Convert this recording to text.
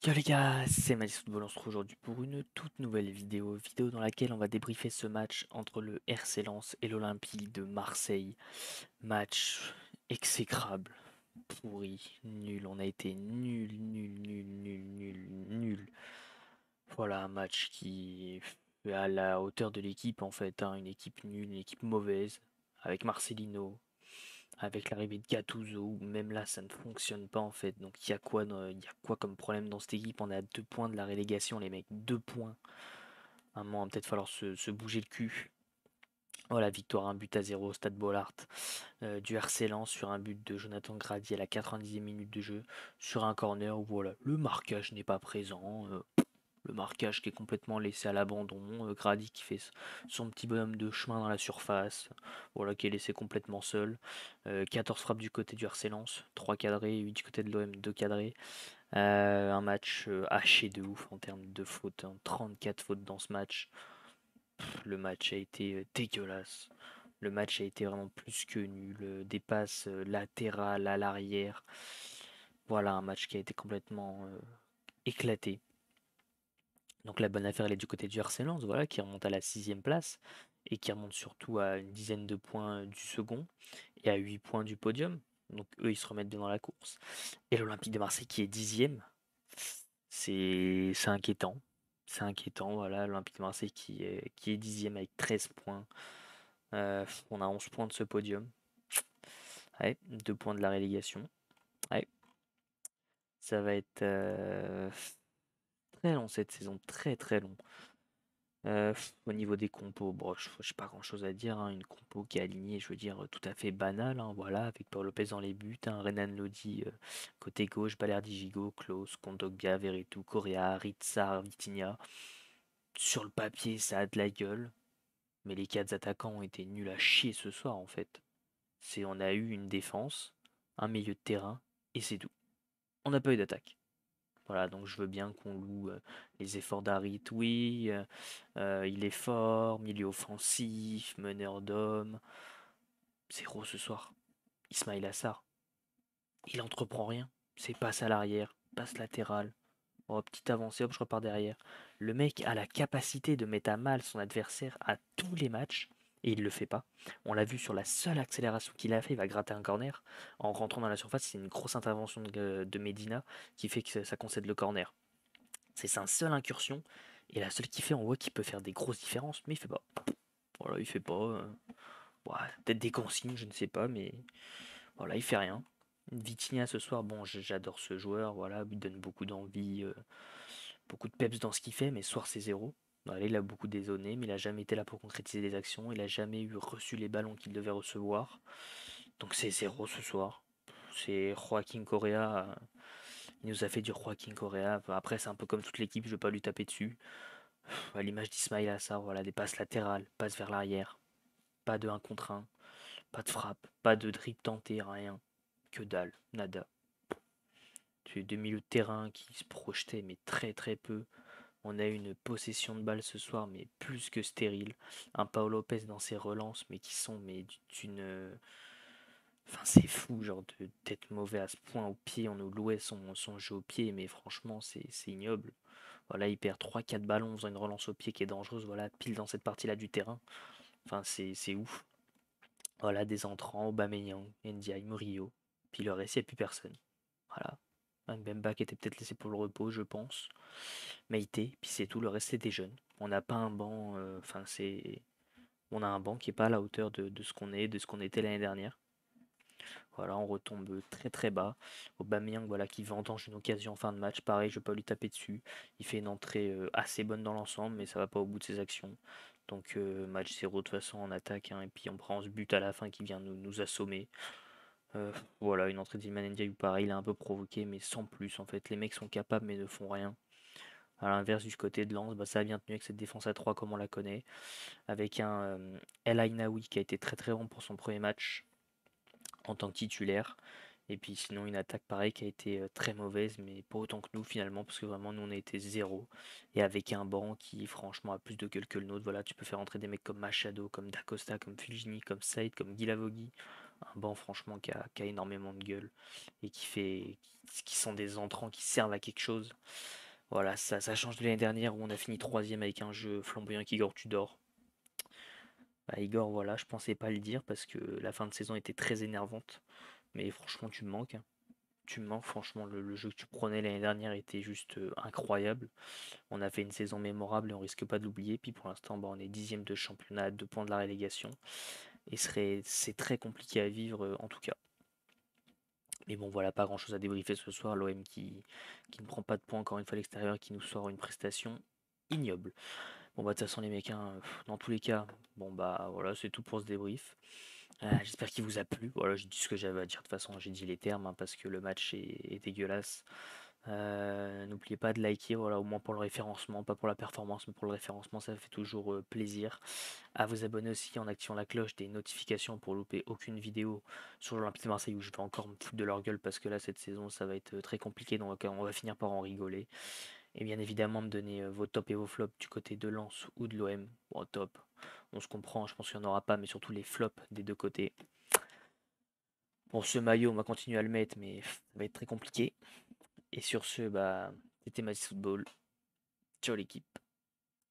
Yo les gars, c'est Malice Football, on se retrouve aujourd'hui pour une toute nouvelle vidéo dans laquelle on va débriefer ce match entre le RC Lens et l'Olympique de Marseille. Match exécrable, pourri, nul, on a été nul. Voilà un match qui est à la hauteur de l'équipe en fait, hein, une équipe nulle, une équipe mauvaise, avec Marcelino, avec l'arrivée de Gattuso, où même là ça ne fonctionne pas en fait. Donc il y a quoi comme problème dans cette équipe? On est à 2 points de la relégation, les mecs, 2 points. À un moment, il va peut-être falloir se bouger le cul. Voilà, victoire 1 but à 0 au Stade Bollaert du RC Lens sur un but de Jonathan Grady à la 90e minute de jeu, sur un corner où voilà, le marquage n'est pas présent. Le marquage qui est complètement laissé à l'abandon. Grady qui fait son petit bonhomme de chemin dans la surface. Voilà, qui est laissé complètement seul. 14 frappes du côté du RC Lens, 3 cadrés, 8 du côté de l'OM, 2 cadrés. Un match haché de ouf en termes de fautes, hein. 34 fautes dans ce match. Le match a été dégueulasse. Le match a été vraiment plus que nul. Des passes latérales à l'arrière. Voilà, un match qui a été complètement éclaté. Donc la bonne affaire, elle est du côté du RC Lens, voilà, qui remonte à la 6e place et qui remonte surtout à une dizaine de points du second et à 8 points du podium. Donc eux, ils se remettent bien dans la course. Et l'Olympique de Marseille qui est 10e, c'est inquiétant. C'est inquiétant, voilà, l'Olympique de Marseille qui est 10e avec 13 points. On a 11 points de ce podium. Ouais, 2 points de la relégation. Ouais, ça va être très long cette saison, très long. Au niveau des compos, bon, j'ai pas grand-chose à dire, hein. Une compo qui est alignée, je veux dire, tout à fait banale, hein, voilà, avec Paul Lopez dans les buts, hein, Renan Lodi côté gauche, Balerdi Gigot, Klose, Kondogbia, Veretout, Correa, Ritsar, Vitinha. Sur le papier, ça a de la gueule, mais les 4 attaquants ont été nuls à chier ce soir, en fait. On a eu une défense, un milieu de terrain, et c'est tout. On n'a pas eu d'attaque. Voilà, donc je veux bien qu'on loue les efforts d'Harit, oui, il est fort, milieu offensif, meneur d'hommes. Zéro ce soir. Ismail Assar, il entreprend rien. C'est passe à l'arrière, passe latérale. Oh, petite avancée, hop, je repars derrière. Le mec a la capacité de mettre à mal son adversaire à tous les matchs et il le fait pas. On l'a vu sur la seule accélération qu'il a fait, il va gratter un corner. En rentrant dans la surface, c'est une grosse intervention de Medina qui fait que ça concède le corner. C'est sa seule incursion et la seule qu'il fait, on voit qu'il peut faire des grosses différences, mais il fait pas. Voilà, il fait pas. Ouais, peut-être des consignes, je ne sais pas, mais voilà, il fait rien. Vitinha ce soir, bon, j'adore ce joueur, voilà, il donne beaucoup d'envie, beaucoup de peps dans ce qu'il fait, mais ce soir c'est zéro. Voilà, il a beaucoup dézonné, mais il a jamais été là pour concrétiser des actions, il a jamais eu reçu les ballons qu'il devait recevoir. Donc c'est zéro ce soir. C'est Joaquin Correa, il nous a fait du Joaquin Correa. Après, c'est un peu comme toute l'équipe, je ne vais pas lui taper dessus. À l'image d'Ismail Assar, voilà, des passes latérales, passes vers l'arrière, pas de 1 contre 1, pas de frappe, pas de dribble tenté, rien. Que dalle, nada. Tu deux milieux de terrain qui se projetaient, mais très peu. On a eu une possession de balle ce soir, mais plus que stérile. Un Paolo Lopez dans ses relances, mais qui sont mais d'une. Enfin, c'est fou, genre, d'être mauvais à ce point au pied. On nous louait son jeu au pied, mais franchement, c'est ignoble. Voilà, il perd 3 4 ballons en faisant une relance au pied qui est dangereuse, voilà, pile dans cette partie-là du terrain. Enfin, c'est ouf. Voilà, des entrants, Aubameyang, Ndiaye, Murillo. Puis le reste, il n'y a plus personne. Voilà. Mbemba qui était peut-être laissé pour le repos, je pense. Meïté, puis c'est tout, le reste c'est des jeunes. On n'a pas un banc, enfin c'est. On a un banc qui est pas à la hauteur de ce qu'on est, de ce qu'on était l'année dernière. Voilà, on retombe très bas. Aubameyang, voilà, qui vendange une occasion en fin de match. Pareil, je ne vais pas lui taper dessus. Il fait une entrée assez bonne dans l'ensemble, mais ça va pas au bout de ses actions. Donc match 0 de toute façon en attaque, hein, et puis on prend ce but à la fin qui vient nous assommer. Voilà, une entrée d'Ilman Ndiaye pareil, il a un peu provoqué, mais sans plus en fait. Les mecs sont capables mais ne font rien. À l'inverse du côté de Lens, bah, ça a bien tenu avec cette défense à 3 comme on la connaît, avec un El Ainaoui qui a été très bon pour son premier match en tant que titulaire. Et puis sinon une attaque pareille qui a été très mauvaise, mais pas autant que nous finalement, parce que vraiment nous on a été zéro. Et avec un banc qui franchement a plus de gueule que le nôtre. Voilà, tu peux faire entrer des mecs comme Machado, comme Dacosta, comme Fulgini, comme Saïd, comme Guilavogui. Un banc franchement qui a énormément de gueule et qui fait, qui sont des entrants qui servent à quelque chose. Voilà, ça change de l'année dernière où on a fini troisième avec un jeu flamboyant qu'Igor Tudor. Bah, Igor, voilà, je pensais pas le dire parce que la fin de saison était très énervante. Mais franchement, tu me manques, hein. Tu me manques, franchement, le jeu que tu prenais l'année dernière était juste incroyable. On a fait une saison mémorable et on risque pas de l'oublier. Puis pour l'instant, bah, on est dixième de championnat, à 2 points de la relégation. Et c'est très compliqué à vivre en tout cas. Mais bon, voilà, pas grand chose à débriefer ce soir. L'OM qui ne prend pas de points encore une fois à l'extérieur, qui nous sort une prestation ignoble. Bon, bah, de toute façon, les mecs, hein, dans tous les cas, bon, bah, voilà, c'est tout pour ce débrief. J'espère qu'il vous a plu. Voilà, j'ai dit ce que j'avais à dire. De toute façon, j'ai dit les termes hein, parce que le match est dégueulasse. N'oubliez pas de liker, voilà, au moins pour le référencement, pas pour la performance, mais pour le référencement, ça fait toujours plaisir. À vous abonner aussi en activant la cloche des notifications pour louper aucune vidéo sur l'Olympique de Marseille où je vais encore me foutre de leur gueule parce que là, cette saison, ça va être très compliqué, donc on va finir par en rigoler. Et bien évidemment, me donner vos tops et vos flops du côté de Lens ou de l'OM. Bon, top, on se comprend, je pense qu'il n'y en aura pas, mais surtout les flops des deux côtés. Bon, ce maillot, on va continuer à le mettre, mais ça va être très compliqué. Et sur ce, bah, c'était Mathis Football. Ciao l'équipe.